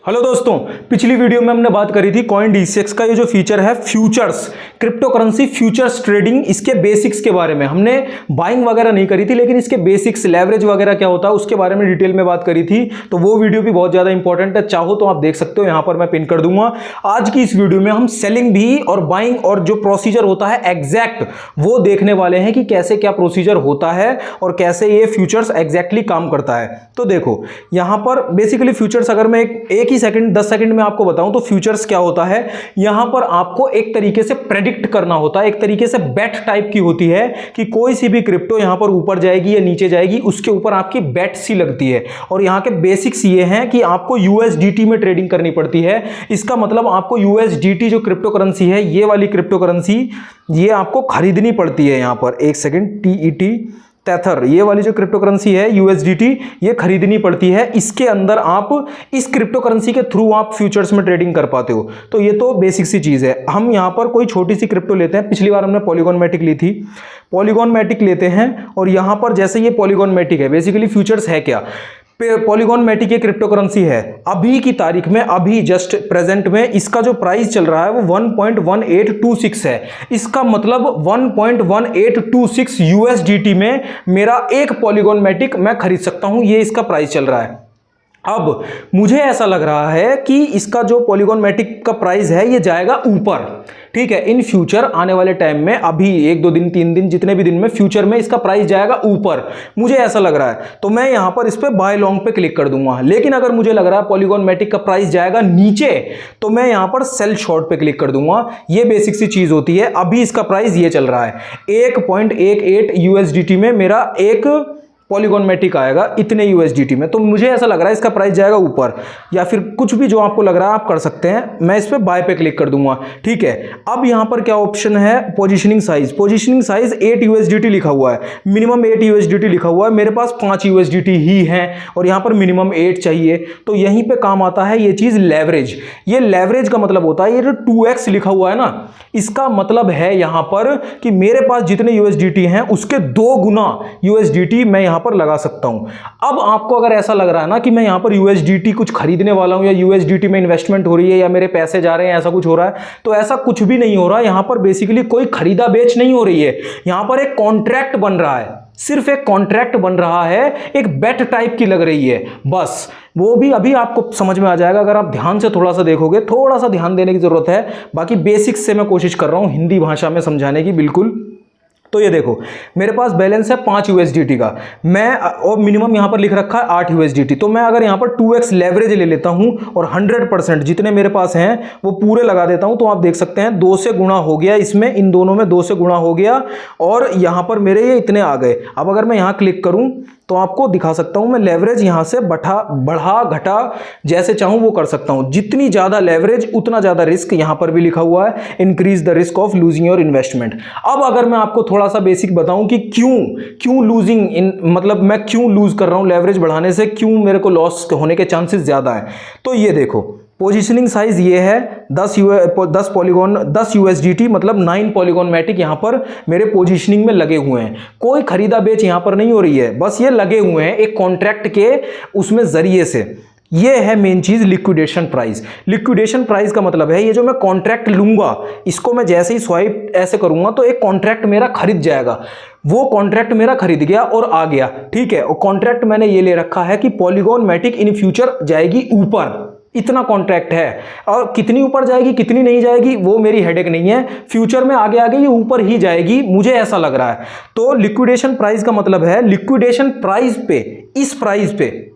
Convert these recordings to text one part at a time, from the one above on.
Hello दोस्तों, पिछली video में हमने बात करी थी कॉइन डीसीएक्स का ये जो फीचर है futures, crypto currency futures trading, इसके बेसिक्स के बारे में। हमने बाइंग वगैरह नहीं करी थी, लेकिन इसके बेसिक्स, लेवरेज वगैरह क्या होता है उसके बारे में डिटेल में बात करी थी। तो वो वीडियो भी बहुत ज्यादा इंपॉर्टेंट है, चाहो तो आप देख सकते हो, यहां पर मैं पिन कर दूंगा। आज की इस वीडियो में हम सेलिंग भी और बाइंग और जो प्रोसीजर होता है एग्जैक्ट वो देखने वाले हैं कि कैसे क्या प्रोसीजर होता है और कैसे ये फ्यूचर्स एग्जैक्टली काम करता है। तो देखो यहां पर बेसिकली फ्यूचर्स, अगर मैं एक ही सेकंड 10 सेकंड में आपको बताऊं तो फ्यूचर्स क्या होता है। यहां पर आपको एक तरीके से प्रेडिक्ट करना होता है, एक तरीके से बेट टाइप की होती है कि कोई सी भी क्रिप्टो यहां पर ऊपर जाएगी या नीचे जाएगी, उसके ऊपर आपकी बेट सी लगती है। और यहां के बेसिक्स ये हैं कि आपको यूएसडीटी में ट्रेडिंग करनी पड़ती है। इसका मतलब आपको यूएसडीटी जो क्रिप्टो करेंसी है, ये वाली क्रिप्टो करेंसी, ये आपको खरीदनी पड़ती है। यहां पर एक सेकंड, टीईटी टेथर, ये वाली जो क्रिप्टो करेंसी है यूएसडीटी, ये खरीदनी पड़ती है। इसके अंदर आप इस क्रिप्टो करेंसी के थ्रू आप फ्यूचर्स में ट्रेडिंग कर पाते हो। तो ये तो बेसिक सी चीज है। हम यहां पर कोई छोटी सी क्रिप्टो लेते हैं, पिछली बार हमने पॉलीगॉन मैटिक ली थी, पॉलीगॉन मैटिक लेते हैं। और यहां पर जैसे ये पॉलीगॉन मैटिक है, बेसिकली फ्यूचर्स है क्या, पॉलीगॉन मैटिक एक क्रिप्टो करेंसी है। अभी की तारीख में, अभी जस्ट प्रेजेंट में इसका जो प्राइस चल रहा है वो 1.1826 है। इसका मतलब 1.1826 यूएसडीटी में मेरा एक पॉलीगॉन मैटिक मैं खरीद सकता हूं, ये इसका प्राइस चल रहा है। अब मुझे ऐसा लग रहा है कि इसका जो पॉलीगॉन मैटिक का प्राइस है ये जाएगा ऊपर, ठीक है। इन फ्यूचर आने वाले टाइम में, अभी 1-2 दिन 3 दिन जितने भी दिन में फ्यूचर में इसका प्राइस जाएगा ऊपर, मुझे ऐसा लग रहा है। तो मैं यहां पर इस पे बाय लॉन्ग पे क्लिक कर दूंगा। लेकिन अगर मुझे लग रहा है पॉलीगॉन मैटिक का प्राइस जाएगा नीचे, तो मैं यहां पर सेल शॉर्ट पे क्लिक कर दूंगा। ये बेसिक सी चीज होती है। अभी इसका प्राइस ये चल रहा है 1.18 यूएसडीटी में मेरा एक पॉलीगॉन मैटिक आएगा, इतने यूएसडीटी में। तो मुझे ऐसा लग रहा है इसका प्राइस जाएगा ऊपर, या फिर कुछ भी जो आपको लग रहा है आप कर सकते हैं। मैं इस पे बाय पे क्लिक कर दूंगा, ठीक है। अब यहां पर क्या ऑप्शन है, positioning size. Positioning size 8 USDT लिखा हुआ है, मिनिमम 8 यूएसडीटी लिखा हुआ है। मेरे पास 5 यूएसडीटी ही है और यहां पर मिनिमम 8 चाहिए। तो यहीं पे काम आता है ये चीज लेवरेज। ये लेवरेज का मतलब होता है, ये जो 2x लिखा हुआ है ना, इसका मतलब है यहां पर कि मेरे पास जितने यूएसडीटी हैं उसके 2 गुना यूएसडीटी मैं यहां पर लगा सकता हूं। अब आपको अगर ऐसा लग रहा है ना कि मैं यहां पर यूएसडीटी कुछ खरीदने वाला हूं, या यूएसडीटी में इन्वेस्टमेंट हो रही है, या मेरे पैसे जा रहे हैं, ऐसा कुछ हो रहा है, तो ऐसा कुछ भी नहीं हो रहा। यहां पर बेसिकली कोई खरीदा बेच नहीं हो रही है। यहां पर एक कॉन्ट्रैक्ट बन रहा है, सिर्फ एक कॉन्ट्रैक्ट बन रहा है, एक बेट टाइप की लग रही है बस। वो भी अभी आपको समझ में आ जाएगा अगर आप ध्यान से थोड़ा सा देखोगे। थोड़ा सा ध्यान देने की जरूरत है, बाकी बेसिक्स से मैं कोशिश कर रहा हूं हिंदी भाषा में समझाने की, बिल्कुल। तो ये देखो मेरे पास बैलेंस है 5 यूएसडीटी का, मैं और मिनिमम यहां पर लिख रखा है 8 यूएसडीटी। तो मैं अगर यहां पर 2x लेवरेज ले लेता हूं और 100% जितने मेरे पास हैं वो पूरे लगा देता हूं, तो आप देख सकते हैं 2 से गुणा हो गया इसमें, इन दोनों में 2 से गुणा हो गया और यहां पर मेरे ये इतने आ गए। अब अगर मैं यहां क्लिक करूं तो आपको दिखा सकता हूं मैं लेवरेज यहां से बढ़ा घटा जैसे चाहूं वो कर सकता हूं। जितनी ज्यादा लेवरेज उतना ज्यादा रिस्क, यहां पर भी लिखा हुआ है increase the risk of losing your investment. अब अगर मैं आपको थोड़ा सा बेसिक बताऊं कि क्यों लूजिंग इन, मतलब मैं क्यों लूज कर रहा हूं लेवरेज बढ़ाने से, क्यों मेरे को लॉस होने के चांसेस ज्यादा है। तो ये देखो पोजीशनिंग साइज ये है 10 यूएसडीटी, मतलब 9 पॉलीगॉन मैटिक यहां पर मेरे पोजीशनिंग में लगे हुए हैं। कोई खरीदा बेच यहां पर नहीं हो रही है, बस ये लगे हुए हैं एक कॉन्ट्रैक्ट के उसमें जरिए से। ये है मेन चीज लिक्विडेशन प्राइस। लिक्विडेशन प्राइस का मतलब है ये जो मैं कॉन्ट्रैक्ट लूंगा, इसको मैं जैसे ही स्वाइप ऐसे करूंगा तो एक कॉन्ट्रैक्ट मेरा खरीद जाएगा। वो कॉन्ट्रैक्ट मेरा खरीद गया और आ गया, ठीक है। और कॉन्ट्रैक्ट मैंने ये ले रखा है कि पॉलीगॉन मैटिक इन फ्यूचर जाएगी ऊपर, इतना कॉन्ट्रैक्ट है। और कितनी ऊपर जाएगी कितनी नहीं जाएगी वो मेरी हेडेक नहीं है, फ्यूचर में आगे आगे ये ऊपर ही जाएगी, मुझे ऐसा लग रहा है। तो लिक्विडेशन प्राइस का मतलब है लिक्विडेशन प्राइस पे, इस प्राइस पे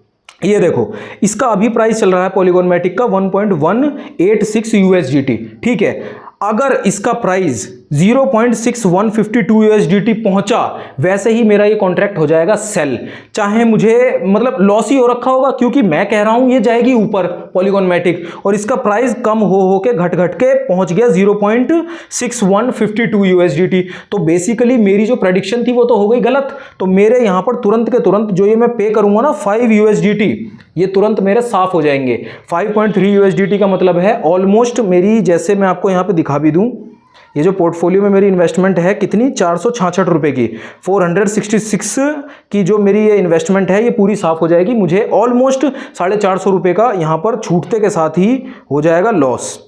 ये देखो इसका अभी प्राइस चल रहा है पॉलीगॉन मैटिक का 1.186 यूएसडीटी, ठीक है। अगर इसका प्राइस 0.6152 यूएसडीटी पहुंचा, वैसे ही मेरा ये कॉन्ट्रैक्ट हो जाएगा सेल। चाहे मुझे मतलब लॉस ही हो रखा होगा, क्योंकि मैं कह रहा हूं ये जाएगी ऊपर पॉलीगॉन मैटिक, और इसका प्राइस कम हो के घट के पहुंच गया 0.6152 यूएसडीटी। तो बेसिकली मेरी जो प्रेडिक्शन थी वो तो हो गई गलत। तो मेरे यहां पर तुरंत के तुरंत जो ये मैं पे करूंगा ना 5 यूएसडीटी, ये तुरंत मेरे साफ हो जाएंगे। 5.3 यूएसडीटी का मतलब है ऑलमोस्ट मेरी, जैसे मैं आपको यहां पे दिखा भी दूं, ये जो पोर्टफोलियो में मेरी इन्वेस्टमेंट है कितनी 466 रुपये की, 466 की जो मेरी ये इन्वेस्टमेंट है ये पूरी साफ़ हो जाएगी। मुझे ऑलमोस्ट 450 रुपये का यहाँ पर छूटते के साथ ही हो जाएगा लॉस।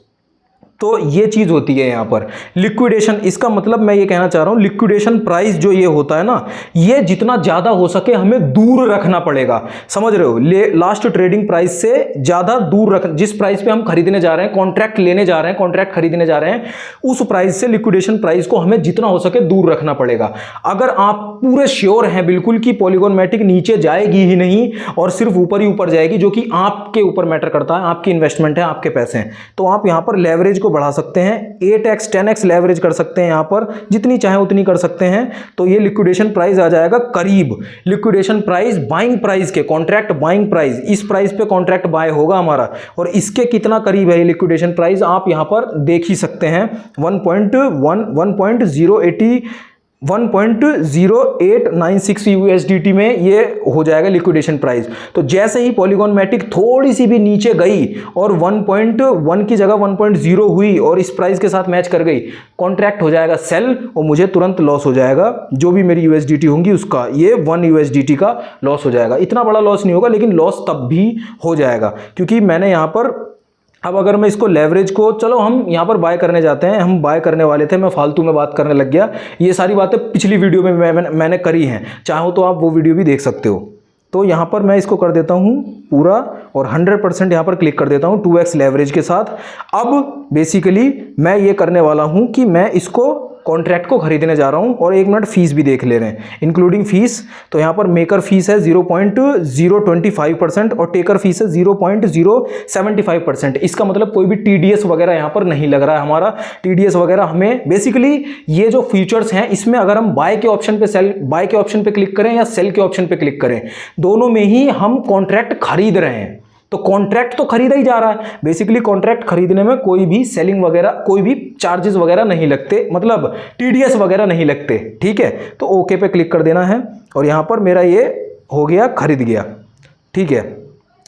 तो ये चीज़ होती है यहाँ पर लिक्विडेशन। इसका मतलब मैं ये कहना चाह रहा हूँ लिक्विडेशन प्राइस जो ये होता है ना, ये जितना ज़्यादा हो सके हमें दूर रखना पड़ेगा, समझ रहे हो। लास्ट ट्रेडिंग प्राइस से ज़्यादा दूर रख, जिस प्राइस पे हम खरीदने जा रहे हैं, कॉन्ट्रैक्ट लेने जा रहे हैं, कॉन्ट्रैक्ट खरीदने जा रहे हैं, उस प्राइस से लिक्विडेशन प्राइस को हमें जितना हो सके दूर रखना पड़ेगा। अगर आप पूरे श्योर हैं बिल्कुल कि पॉलीगॉन मैटिक नीचे जाएगी ही नहीं और सिर्फ ऊपर ही ऊपर जाएगी, जो कि आपके ऊपर मैटर करता है, आपकी इन्वेस्टमेंट है, आपके पैसे हैं, तो आप यहाँ पर लेवरेज को बढ़ा सकते हैं, 8x 10x लेवरेज कर सकते हैं, यहां पर जितनी चाहे उतनी कर सकते हैं। तो ये लिक्विडेशन प्राइस आ जाएगा करीब, लिक्विडेशन प्राइस बाइंग प्राइस के, कॉन्ट्रैक्ट बाइंग प्राइस, इस प्राइस पे कॉन्ट्रैक्ट बाय होगा हमारा, और इसके कितना करीब है ये लिक्विडेशन प्राइस आप यहां पर देख ही सकते हैं। 1.0896 USDT में ये हो जाएगा लिक्विडेशन प्राइस। तो जैसे ही पॉलीगॉन मैटिक थोड़ी सी भी नीचे गई और 1.1 की जगह 1.0 हुई और इस प्राइस के साथ मैच कर गई, कॉन्ट्रैक्ट हो जाएगा सेल और मुझे तुरंत लॉस हो जाएगा। जो भी मेरी USDT होंगी उसका ये 1 USDT का लॉस हो जाएगा। इतना बड़ा लॉस नहीं होगा लेकिन लॉस तब भी हो जाएगा, क्योंकि मैंने यहाँ पर, अब अगर मैं इसको लेवरेज को, चलो हम यहाँ पर बाय करने जाते हैं, हम बाय करने वाले थे, मैं फालतू में बात करने लग गया। ये सारी बातें पिछली वीडियो में मैंने करी हैं, चाहो तो आप वो वीडियो भी देख सकते हो। तो यहाँ पर मैं इसको कर देता हूँ पूरा और 100% यहाँ पर क्लिक कर देता हूँ 2x लेवरेज के साथ। अब बेसिकली मैं ये करने वाला हूँ कि मैं इसको कॉन्ट्रैक्ट को खरीदने जा रहा हूं, और 1 मिनट फीस भी देख ले रहे हैं इंक्लूडिंग फीस। तो यहां पर मेकर फीस है 0.025% और टेकर फीस है 0.075%। इसका मतलब कोई भी टीडीएस वगैरह यहां पर नहीं लग रहा है हमारा। टीडीएस वगैरह हमें बेसिकली ये जो फीचर्स हैं इसमें अगर हम बाय के ऑप्शन पे, बाय के ऑप्शन पे क्लिक करें या सेल के ऑप्शन पे क्लिक करें, दोनों में ही हम कॉन्ट्रैक्ट खरीद रहे हैं। तो कॉन्ट्रैक्ट तो खरीदा ही जा रहा है। बेसिकली कॉन्ट्रैक्ट खरीदने में कोई भी सेलिंग वगैरह, कोई भी चार्जेस वगैरह नहीं लगते, मतलब टीडीएस वगैरह नहीं लगते, ठीक है। तो ओके पे क्लिक कर देना है और यहां पर मेरा ये हो गया, खरीद गया, ठीक है।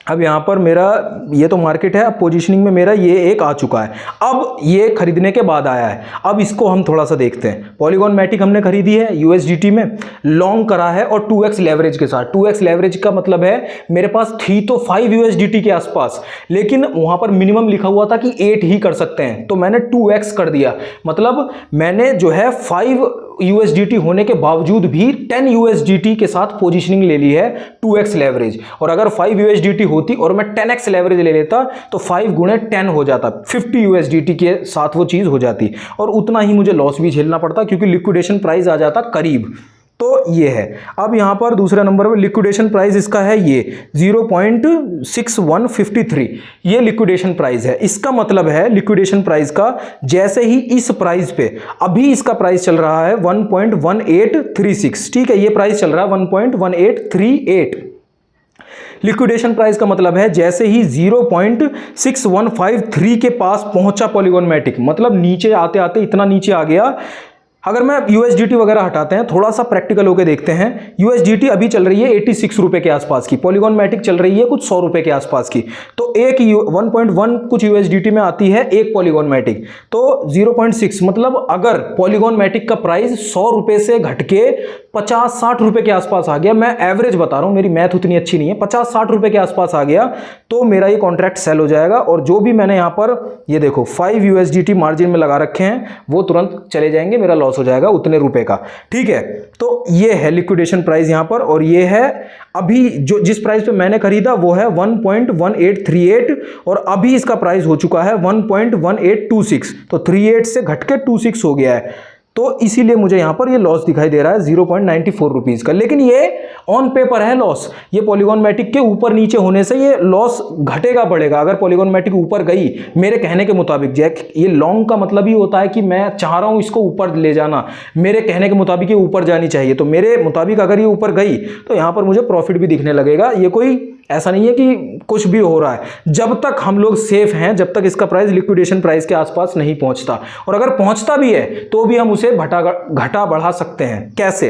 अब यहाँ पर मेरा ये तो मार्केट है, अब पोजीशनिंग में मेरा ये एक आ चुका है। अब ये खरीदने के बाद आया है, अब इसको हम थोड़ा सा देखते हैं। पॉलीगॉन मैटिक हमने खरीदी है USDT में, लॉन्ग करा है और 2x लेवरेज के साथ। 2x लेवरेज का मतलब है मेरे पास थी तो 5 USDT के आसपास, लेकिन वहाँ पर मिनिमम लिखा हुआ था कि 8 ही कर सकते हैं, तो मैंने 2x कर दिया। मतलब मैंने जो है 5 USDT होने के बावजूद भी 10 USDT के साथ पोजीशनिंग ले ली है 2x लेवरेज। और अगर 5 USDT होती और मैं 10x लेवरेज ले लेता तो 5 गुणे 10 हो जाता, 50 USDT के साथ वो चीज़ हो जाती, और उतना ही मुझे लॉस भी झेलना पड़ता क्योंकि लिक्विडेशन प्राइस आ जाता करीब। तो ये है। अब यहाँ पर दूसरे नंबर पे लिक्विडेशन प्राइस इसका है ये 0.6153, ये लिक्विडेशन प्राइस है। इसका मतलब है लिक्विडेशन प्राइस का जैसे ही इस प्राइस पे, अभी इसका प्राइस चल रहा है 1.1836, ठीक है, ये प्राइस चल रहा है 1.1838। लिक्विडेशन प्राइस का मतलब है जैसे ही 0.6153 के पास पहुंचा पॉलीगॉन मैटिक, मतलब नीचे आते आते इतना नीचे आ गया। अगर मैं USDT वगैरह हटाते हैं, थोड़ा सा प्रैक्टिकल होकर देखते हैं। USDT अभी चल रही है 86 रुपए के आसपास की, पॉलीगॉन मैटिक चल रही है कुछ 100 रुपए के आसपास की। तो एक 1.1 कुछ USDT में आती है एक पॉलीगॉन मैटिक, तो 0.6 मतलब अगर पॉलीगॉन मैटिक का प्राइस 100 रुपए से घट के 50-60 रुपए के आसपास आ गया, मैं एवरेज बता रहा हूं, मेरी मैथ उतनी अच्छी नहीं है, 50-60 रुपए के आसपास आ गया तो मेरा ये कॉन्ट्रैक्ट सेल हो जाएगा। और जो भी मैंने यहां पर ये देखो 5 USDT मार्जिन में लगा रखे हैं वो तुरंत चले जाएंगे, मेरा लॉस हो जाएगा उतने रुपए का, ठीक है। तो ये है लिक्विडेशन प्राइस यहां पर, और ये है अभी जो जिस प्राइस पे मैंने खरीदा वो है 1.1838 और अभी इसका प्राइस हो चुका है 1.1826, तो 38 से घट के 26 हो गया है। तो इसीलिए मुझे यहां पर ये लॉस दिखाई दे रहा है 0.94 रुपीज का, लेकिन ये ऑन पेपर है लॉस। ये पॉलीगॉन मैटिक के ऊपर नीचे होने से ये लॉस घटेगा बढ़ेगा। अगर पॉलीगॉन मैटिक ऊपर गई मेरे कहने के मुताबिक, ये लॉन्ग का मतलब ही होता है कि मैं चाह रहा हूं इसको ऊपर ले जाना, मेरे कहने के मुताबिक ये ऊपर जानी चाहिए, तो मेरे मुताबिक अगर ये ऊपर गई तो यहां पर मुझे प्रॉफिट भी दिखने लगेगा। ये कोई ऐसा नहीं है कि कुछ भी हो रहा है, जब तक हम लोग सेफ हैं, जब तक इसका प्राइस लिक्विडेशन प्राइस के आसपास नहीं पहुंचता, और अगर पहुंचता भी है तो भी हम उसे घटा बढ़ा सकते हैं। कैसे?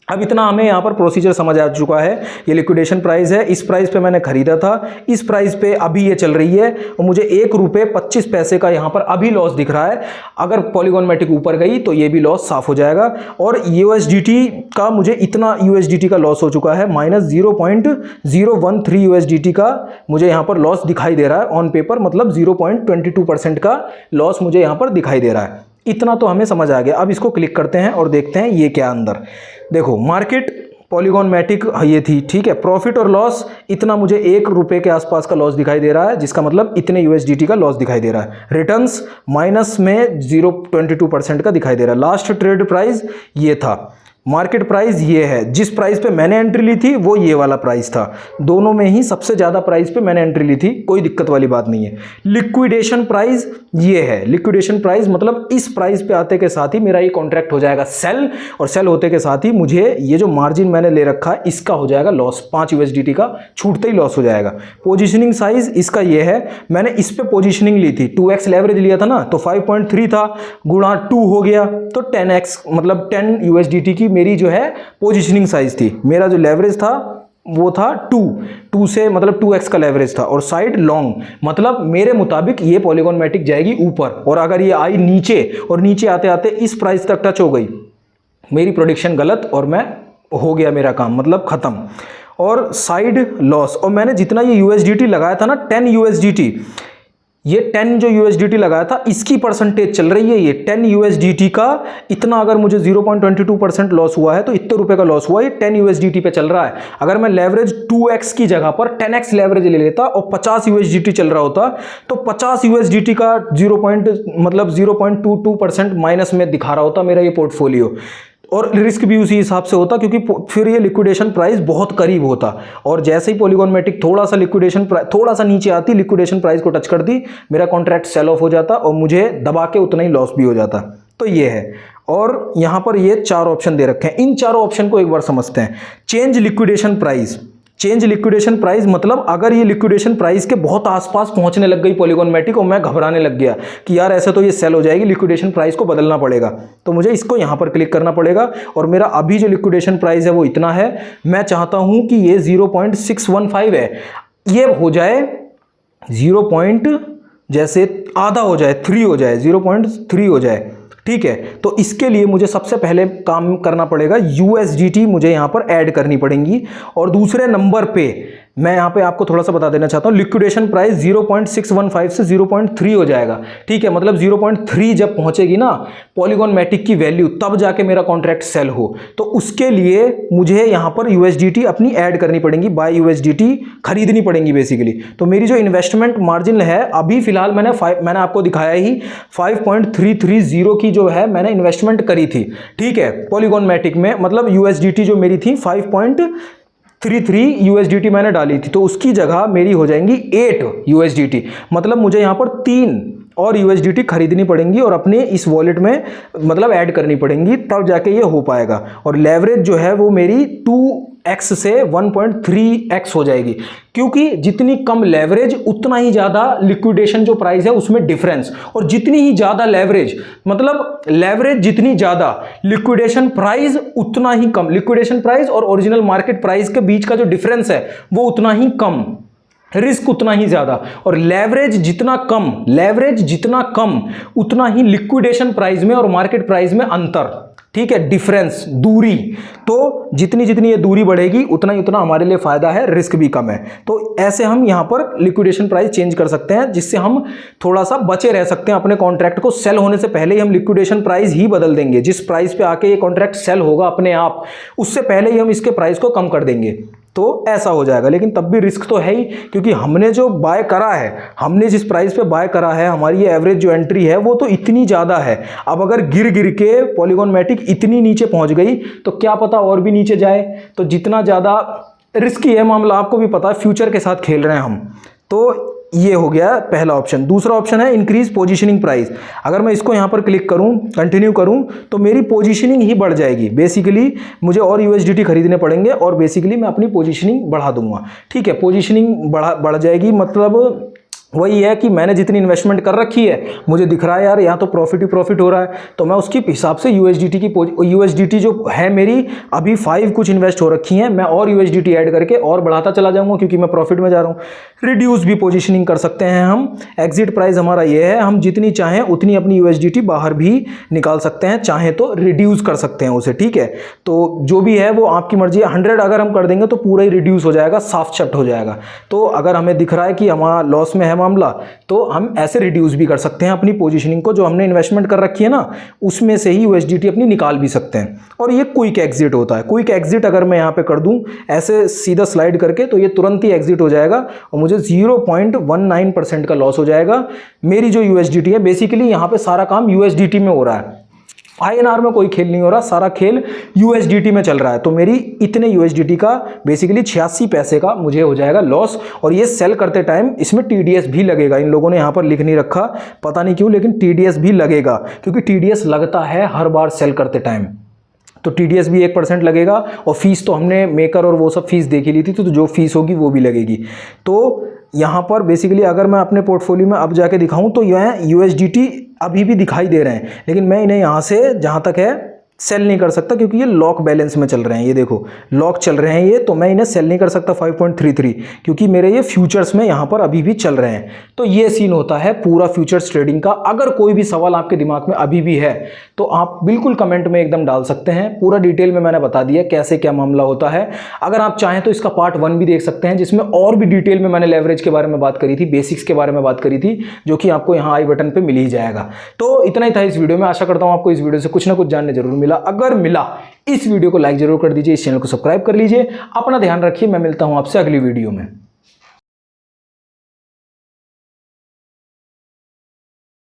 अब इतना हमें यहाँ पर प्रोसीजर समझ आ चुका है। ये लिक्विडेशन प्राइस है, इस प्राइस पे मैंने खरीदा था, इस प्राइस पे अभी ये चल रही है और मुझे 1 रुपये 25 पैसे का यहाँ पर अभी लॉस दिख रहा है। अगर पॉलीगॉन-मैटिक ऊपर गई तो ये भी लॉस साफ हो जाएगा। और USDT का मुझे इतना USDT का लॉस हो चुका है, -0.013 USDT का मुझे यहाँ पर लॉस दिखाई दे रहा है ऑन पेपर, मतलब 0.22% का लॉस मुझे यहाँ पर दिखाई दे रहा है। इतना तो हमें समझ आ गया। अब इसको क्लिक करते हैं और देखते हैं ये क्या अंदर। देखो मार्केट पॉलीगॉन-मैटिक ये थी, ठीक है। प्रॉफिट और लॉस इतना मुझे 1 रुपये के आसपास का लॉस दिखाई दे रहा है, जिसका मतलब इतने USDT का लॉस दिखाई दे रहा है। रिटर्न्स माइनस में 0.22% का दिखाई दे रहा है। लास्ट ट्रेड प्राइस ये था, मार्केट प्राइस ये है, जिस प्राइस पे मैंने एंट्री ली थी वो ये वाला प्राइस था। दोनों में ही सबसे ज़्यादा प्राइस पे मैंने एंट्री ली थी, कोई दिक्कत वाली बात नहीं है। लिक्विडेशन प्राइस ये है, लिक्विडेशन प्राइस मतलब इस प्राइस पे आते के साथ ही मेरा ये कॉन्ट्रैक्ट हो जाएगा सेल, और सेल होते के साथ ही मुझे ये जो मार्जिन मैंने ले रखा है इसका हो जाएगा लॉस, 5 USDT का छूटते ही लॉस हो जाएगा। पोजिशनिंग साइज इसका ये है, मैंने इस पे पोजिशनिंग ली थी, 2x लेवरेज लिया था ना, तो 5.3 था, गुणा 2 हो गया तो 10x, मतलब 10 USDT की मेरी जो है पोजीशनिंग साइज थी। मेरा जो लेवरेज था वो था 2 से, मतलब 2x का लेवरेज था, और साइड लॉन्ग, मतलब मेरे मुताबिक ये पॉलीगॉन-मैटिक जाएगी ऊपर, और अगर ये आई नीचे और नीचे आते आते इस प्राइस तक टच हो गई, मेरी प्रेडिक्शन गलत और मैं हो गया मेरा काम, मतलब खत्म। और साइड लॉस, और मैंने जितना ये USDT लगाया था ना 10 USDT, ये 10 जो USDT लगाया था इसकी परसेंटेज चल रही है ये 10 USDT का। इतना अगर मुझे 0.22% लॉस हुआ है तो इतने रुपए का लॉस हुआ, ये 10 USDT पे चल रहा है। अगर मैं लेवरेज 2x की जगह पर 10x लेवरेज ले लेता और 50 USDT चल रहा होता तो 50 USDT का 0.22% माइनस में दिखा रहा होता मेरा ये पोर्टफोलियो, और रिस्क भी उसी हिसाब से होता, क्योंकि फिर ये लिक्विडेशन प्राइस बहुत करीब होता। और जैसे ही पॉलीगॉन-मैटिक थोड़ा सा लिक्विडेशन प्राइस थोड़ा सा नीचे आती, लिक्विडेशन प्राइस को टच करती, मेरा कॉन्ट्रैक्ट सेल ऑफ हो जाता और मुझे दबा के उतना ही लॉस भी हो जाता। तो ये है। और यहाँ पर ये 4 ऑप्शन दे रखे हैं, इन चारों ऑप्शन को एक बार समझते हैं। Change liquidation price, change liquidation price मतलब अगर ये लिक्विडेशन प्राइस के बहुत आसपास पहुंचने लग गई पॉलीगॉन-मैटिक और मैं घबराने लग गया कि यार ऐसे तो ये सेल हो जाएगी, लिक्विडेशन प्राइस को बदलना पड़ेगा, तो मुझे इसको यहां पर क्लिक करना पड़ेगा। और मेरा अभी जो लिक्विडेशन प्राइस है वो इतना है, मैं चाहता हूं कि ये 0.615 है, ये हो जाए 0. जैसे आधा हो जाए, 3 हो जाए, 0.3 हो जाए, ठीक है। तो इसके लिए मुझे सबसे पहले काम करना पड़ेगा, USDT मुझे यहाँ पर ऐड करनी पड़ेंगी। और दूसरे नंबर पे मैं यहाँ पे आपको थोड़ा सा बता देना चाहता हूँ, लिक्विडेशन प्राइस 0.615 से 0.3 हो जाएगा, ठीक है। मतलब 0.3 जब पहुंचेगी ना पॉलीगॉन-मैटिक की वैल्यू, तब जाके मेरा कॉन्ट्रैक्ट सेल हो। तो उसके लिए मुझे यहाँ पर USDT अपनी ऐड करनी पड़ेंगी, बाय USDT खरीदनी पड़ेंगी बेसिकली। तो मेरी जो इन्वेस्टमेंट मार्जिन है अभी फिलहाल मैंने आपको दिखाया ही 5.330 की जो है मैंने इन्वेस्टमेंट करी थी, ठीक है, पॉलीगॉन-मैटिक में। मतलब USDT जो मेरी थी 5.33 USDT मैंने डाली थी, तो उसकी जगह मेरी हो जाएंगी 8 USDT। मतलब मुझे यहाँ पर 3 और USDT खरीदनी पड़ेंगी और अपने इस वॉलेट में मतलब ऐड करनी पड़ेंगी, तब जाके ये हो पाएगा। और लेवरेज जो है वो मेरी 2x से 1.3x हो जाएगी, क्योंकि जितनी कम लेवरेज उतना ही ज़्यादा लिक्विडेशन जो प्राइस है उसमें डिफरेंस, और जितनी ही ज़्यादा लेवरेज, मतलब लेवरेज जितनी ज़्यादा, लिक्विडेशन प्राइस उतना ही कम। लिक्विडेशन प्राइस और ओरिजिनल मार्केट प्राइस के बीच का जो डिफरेंस है वो उतना ही कम, रिस्क उतना ही ज्यादा। और लेवरेज जितना कम उतना ही लिक्विडेशन प्राइस में और मार्केट प्राइस में अंतर, ठीक है, डिफरेंस, दूरी। तो जितनी ये दूरी बढ़ेगी उतना ही उतना हमारे लिए फायदा है, रिस्क भी कम है। तो ऐसे हम यहां पर लिक्विडेशन प्राइस चेंज कर सकते हैं, जिससे हम थोड़ा सा बचे रह सकते हैं। अपने कॉन्ट्रैक्ट को सेल होने से पहले ही हम लिक्विडेशन प्राइस ही बदल देंगे, जिस प्राइस पे आके ये कॉन्ट्रैक्ट सेल होगा अपने आप, उससे पहले ही हम इसके प्राइस को कम कर देंगे, तो ऐसा हो जाएगा। लेकिन तब भी रिस्क तो है ही, क्योंकि हमने जो बाय करा है, हमने जिस प्राइस पे बाय करा है, हमारी ये एवरेज जो एंट्री है वो तो इतनी ज़्यादा है। अब अगर गिर के पॉलीगॉन-मैटिक इतनी नीचे पहुंच गई तो क्या पता और भी नीचे जाए। तो जितना ज़्यादा रिस्की है मामला, आपको भी पता है, फ्यूचर के साथ खेल रहे हैं हम। तो ये हो गया पहला ऑप्शन। दूसरा ऑप्शन है इंक्रीज पोजीशनिंग प्राइस। अगर मैं इसको यहाँ पर क्लिक करूँ, कंटिन्यू करूँ, तो मेरी पोजीशनिंग ही बढ़ जाएगी। बेसिकली मुझे और USDT खरीदने पड़ेंगे और बेसिकली मैं अपनी पोजीशनिंग बढ़ा दूंगा, ठीक है। पोजीशनिंग बढ़ जाएगी, मतलब वही है कि मैंने जितनी इन्वेस्टमेंट कर रखी है, मुझे दिख रहा है यार यहाँ तो प्रॉफिट ही प्रॉफिट हो रहा है, तो मैं उसके हिसाब से यूएसडीटी जो है मेरी अभी 5 कुछ इन्वेस्ट हो रखी हैं, मैं और यूएसडीटी ऐड करके और बढ़ाता चला जाऊंगा क्योंकि मैं प्रॉफिट में जा रहा हूँ। रिड्यूस भी पोजिशनिंग कर सकते हैं हम। एग्जिट प्राइस हमारा ये है, हम जितनी चाहें उतनी अपनी यूएसडीटी बाहर भी निकाल सकते हैं, चाहे तो रिड्यूस कर सकते हैं उसे, ठीक है। तो जो भी है वो आपकी मर्जी है। 100 अगर हम कर देंगे तो पूरा ही रिड्यूस हो जाएगा, साफ चट हो जाएगा। तो अगर हमें दिख रहा है कि हमारा लॉस में है मामला, तो हम ऐसे रिड्यूस भी कर सकते हैं अपनी पोजीशनिंग को, जो हमने इन्वेस्टमेंट कर रखी है ना उसमें से ही यूएसडीटी अपनी निकाल भी सकते हैं। और ये क्विक एग्जिट होता है। क्विक एग्जिट अगर मैं यहाँ पे कर दूं ऐसे सीधा स्लाइड करके, तो ये तुरंत ही एग्जिट हो जाएगा और मुझे 0.19% का लॉस हो जाएगा। मेरी जो यूएसडीटी है, बेसिकली यहाँ पे सारा काम यूएसडीटी में हो रहा है, INR में कोई खेल नहीं हो रहा, सारा खेल USDT में चल रहा है। तो मेरी इतने USDT का बेसिकली 86 पैसे का मुझे हो जाएगा लॉस। और ये सेल करते टाइम इसमें TDS भी लगेगा। इन लोगों ने यहाँ पर लिख नहीं रखा, पता नहीं क्यों, लेकिन TDS भी लगेगा क्योंकि TDS लगता है हर बार सेल करते टाइम। तो TDS भी 1% लगेगा और फीस तो हमने मेकर और वो सब फीस देख ही ली थी, तो जो फीस होगी वो भी लगेगी। तो यहाँ पर बेसिकली अगर मैं अपने पोर्टफोलियो में अब जाके दिखाऊं तो यह USDT अभी भी दिखाई दे रहे हैं, लेकिन मैं इन्हें यहाँ से जहाँ तक है सेल नहीं कर सकता क्योंकि ये लॉक बैलेंस में चल रहे हैं। ये देखो लॉक चल रहे हैं ये, तो मैं इन्हें सेल नहीं कर सकता 5.33 क्योंकि मेरे ये फ्यूचर्स में यहाँ पर अभी भी चल रहे हैं। तो ये सीन होता है पूरा फ्यूचर्स ट्रेडिंग का। अगर कोई भी सवाल आपके दिमाग में अभी भी है तो आप बिल्कुल कमेंट में एकदम डाल सकते हैं। पूरा डिटेल में मैंने बता दिया कैसे क्या मामला होता है। अगर आप चाहें तो इसका पार्ट 1 भी देख सकते हैं, जिसमें और भी डिटेल में मैंने लेवरेज के बारे में बात करी थी, बेसिक्स के बारे में बात करी थी, जो कि आपको यहाँ आई बटन पर मिल ही जाएगा। तो इतना ही था इस वीडियो में। आशा करता हूँ आपको इस वीडियो से कुछ ना कुछ जानने जरूर मिला। अगर मिला इस वीडियो को लाइक जरूर कर दीजिए, इस चैनल को सब्सक्राइब कर लीजिए। अपना ध्यान रखिए, मैं मिलता हूं आपसे अगली वीडियो में।